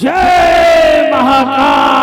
जय महाकाल।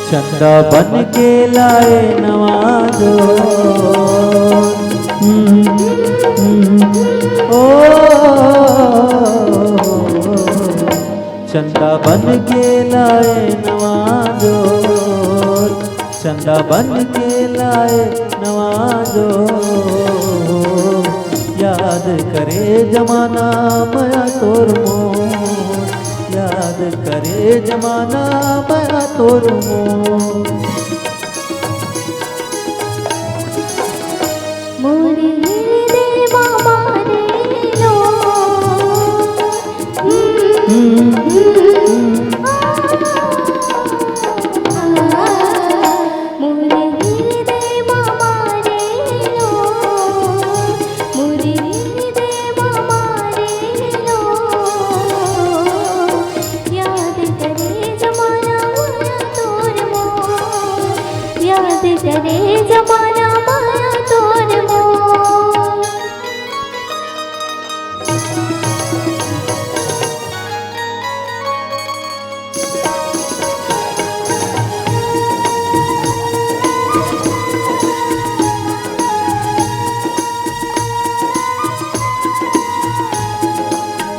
चंदा बन के लाए नवाजो ओ चंदा बन के लाए नवाजो, चंदा बन के लाए नवाजो। याद करे जमाना माया तोर मोर, याद करे जमाना माया तोर मोर। मोरे देवा मारे लो मोरे देवा मारे लो, मोरे देवा मारे लो। याद करे जमाना माया तोर मोर, याद करे जमाना माया तोर मोर।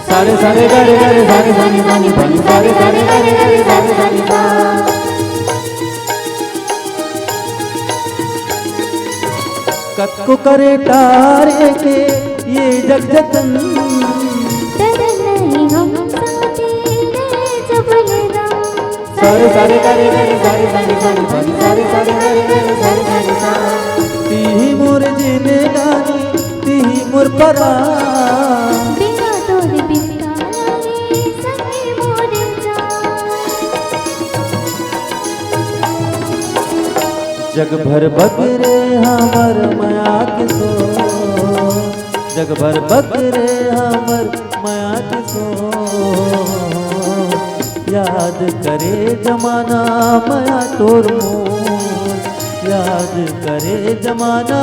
सारे सारे गरे गरे सारे सारे सारे सारे सारे सारे गरे गरे सारे सारे सा। कत्को करे तारे के ये जग जतन, डर नहीं हम साथी रहे जब लेना। सारे सारे गरे गरे सारे सारे सारे सारे सारे सारे गरे गरे सारे सारे सा। ती मोर जीने गानी ती मोर परा, बिना तोर बिना रे सही मोर जा। जग भर बकरे हमर माया के सो, जग भर बकरे हमर माया के सो। याद करे जमाना माया तोर मोर, याद करे जमाना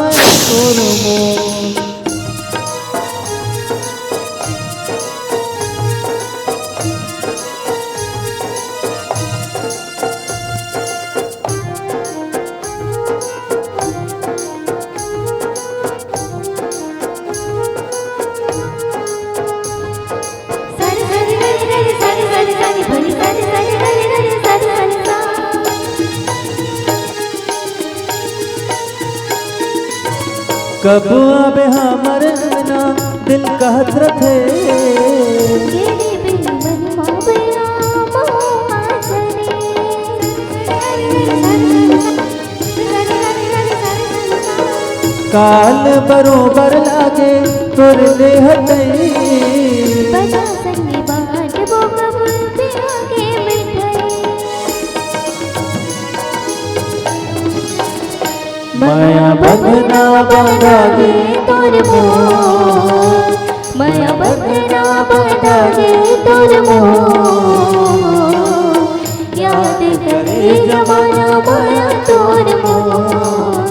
माया तोर मोर। सारे सारे गरे गरे सारे सारे सारे भरी सारे सारे गरे गरे सारे सारे सा। कब आबे हमर ना दिल कहत रथे, तेरे बिन मन मोबया मोहा चले। काल बरोबर लागे तोर देह तई, बजा संगे बाट वो कब भी आगे मिल गए। माया बंधना बांधा गे तोर मोर, माया बंधना बांधा गे तोर मोर। याद करे जमाना माया तोर मोर,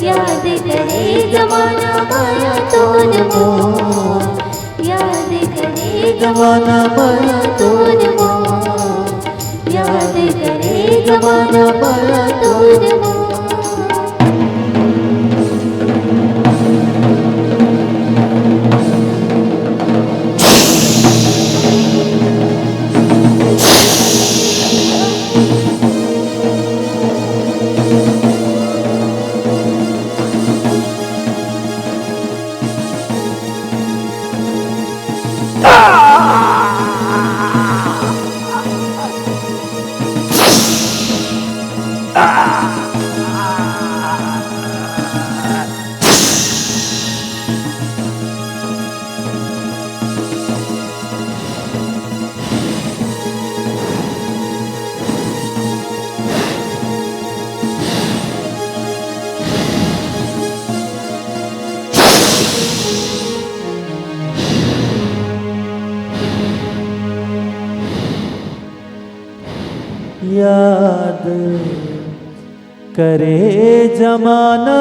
याद करे जमाना माया तोर मोर, याद करे जमाना माया तोर मोर, याद करे जमाना माया तोर मोर। याद करे जमाना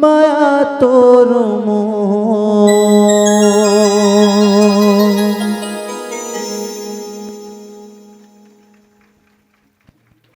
माया तोर मोर,